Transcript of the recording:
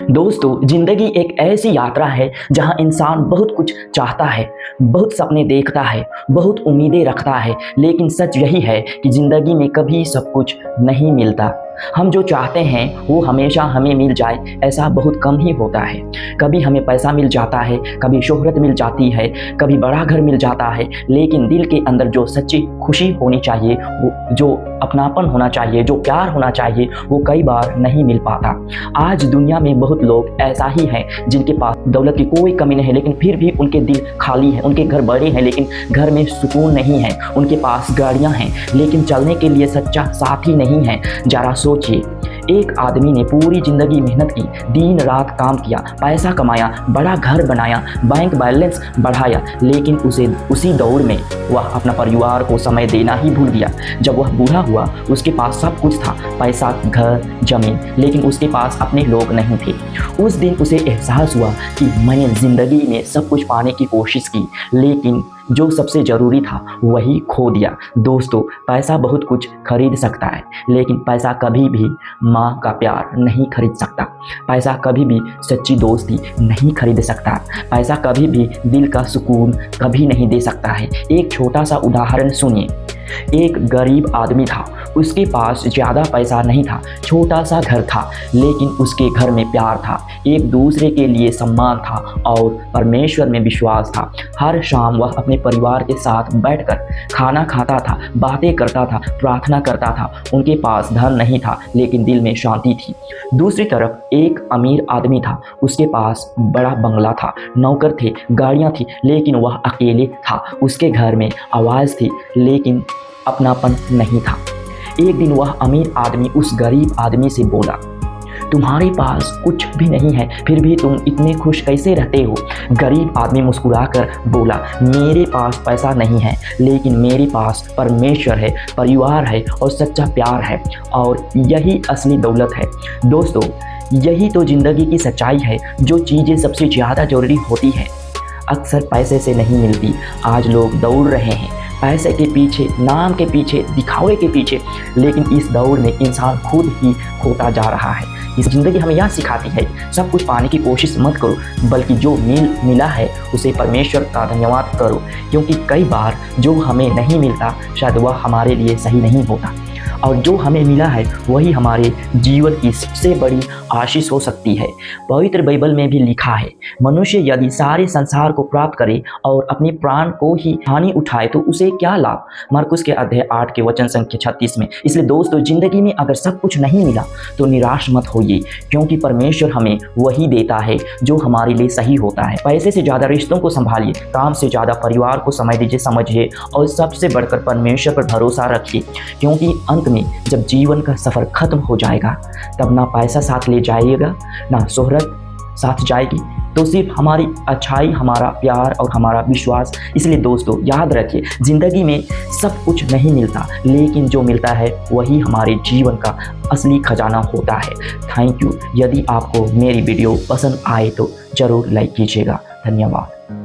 दोस्तों, ज़िंदगी एक ऐसी यात्रा है जहां इंसान बहुत कुछ चाहता है, बहुत सपने देखता है, बहुत उम्मीदें रखता है, लेकिन सच यही है कि ज़िंदगी में कभी सब कुछ नहीं मिलता। हम जो चाहते हैं वो हमेशा हमें मिल जाए ऐसा बहुत कम ही होता है। कभी हमें पैसा मिल जाता है, कभी शोहरत मिल जाती है, कभी बड़ा घर मिल जाता है, लेकिन दिल के अंदर जो सच्ची खुशी होनी चाहिए, वो जो अपनापन होना चाहिए, जो प्यार होना चाहिए, वो कई बार नहीं मिल पाता। आज दुनिया में बहुत लोग ऐसा ही हैं जिनके पास दौलत की कोई कमी नहीं है, लेकिन फिर भी उनके दिल खाली है। उनके घर बड़े हैं लेकिन घर में सुकून नहीं है। उनके पास गाड़ियां हैं लेकिन चलने के लिए सच्चा साथी नहीं है। जरा सोचिए, एक आदमी ने पूरी जिंदगी मेहनत की, दिन रात काम किया, पैसा कमाया, बड़ा घर बनाया, बैंक बैलेंस बढ़ाया, लेकिन उसी दौड़ में वह अपना परिवार को समय देना ही भूल गया। जब वह बूढ़ा हुआ, उसके पास सब कुछ था, पैसा, घर, जमीन, लेकिन उसके पास अपने लोग नहीं थे। उस दिन उसे एहसास हुआ कि मैंने ज़िंदगी में सब कुछ पाने की कोशिश की, लेकिन जो सबसे ज़रूरी था वही खो दिया। दोस्तों, पैसा बहुत कुछ खरीद सकता है, लेकिन पैसा कभी भी माँ का प्यार नहीं खरीद सकता। पैसा कभी भी सच्ची दोस्ती नहीं खरीद सकता। पैसा कभी भी दिल का सुकून कभी नहीं दे सकता है। एक छोटा सा उदाहरण सुनिए। एक गरीब आदमी था, उसके पास ज़्यादा पैसा नहीं था, छोटा सा घर था, लेकिन उसके घर में प्यार था, एक दूसरे के लिए सम्मान था और परमेश्वर में विश्वास था। हर शाम वह अपने परिवार के साथ बैठकर खाना खाता था, बातें करता था, प्रार्थना करता था। उनके पास धन नहीं था, लेकिन दिल में शांति थी। दूसरी तरफ एक अमीर आदमी था, उसके पास बड़ा बंगला था, नौकर थे, गाड़ियाँ थी, लेकिन वह अकेले था। उसके घर में आवाज़ थी, लेकिन अपनापन नहीं था। एक दिन वह अमीर आदमी उस गरीब आदमी से बोला, तुम्हारे पास कुछ भी नहीं है, फिर भी तुम इतने खुश कैसे रहते हो? गरीब आदमी मुस्कुराकर बोला, मेरे पास पैसा नहीं है, लेकिन मेरे पास परमेश्वर है, परिवार है और सच्चा प्यार है, और यही असली दौलत है। दोस्तों, यही तो ज़िंदगी की सच्चाई है। जो चीज़ें सबसे ज़्यादा ज़रूरी होती है अक्सर पैसे से नहीं मिलती। आज लोग दौड़ रहे हैं पैसे के पीछे, नाम के पीछे, दिखावे के पीछे, लेकिन इस दौड़ में इंसान खुद ही खोता जा रहा है। इस ज़िंदगी हमें यह सिखाती है, सब कुछ पाने की कोशिश मत करो, बल्कि जो मिला है उसे परमेश्वर का धन्यवाद करो, क्योंकि कई बार जो हमें नहीं मिलता शायद वह हमारे लिए सही नहीं होता, और जो हमें मिला है वही हमारे जीवन की सबसे बड़ी आशीष हो सकती है। पवित्र बाइबल में भी लिखा है, मनुष्य यदि सारे संसार को प्राप्त करे और अपने प्राण को ही हानि उठाए तो उसे क्या लाभ? मरकुस के अध्याय 8 के वचन संख्या 36 में। इसलिए दोस्तों, जिंदगी में अगर सब कुछ नहीं मिला तो निराश मत होइए, क्योंकि परमेश्वर हमें वही देता है जो हमारे लिए सही होता है। पैसे से ज़्यादा रिश्तों को संभालिए, काम से ज़्यादा परिवार को समय दीजिए, समझिए, और सबसे बढ़कर परमेश्वर पर भरोसा रखिए, क्योंकि अंत में जब जीवन का सफ़र खत्म हो जाएगा तब ना पैसा साथ ले जाएगा, ना शोहरत साथ जाएगी, तो सिर्फ हमारी अच्छाई, हमारा प्यार और हमारा विश्वास। इसलिए दोस्तों, याद रखिए, ज़िंदगी में सब कुछ नहीं मिलता, लेकिन जो मिलता है वही हमारे जीवन का असली खजाना होता है। Thank you. यदि आपको मेरी वीडियो पसंद आए तो ज़रूर लाइक कीजिएगा। धन्यवाद।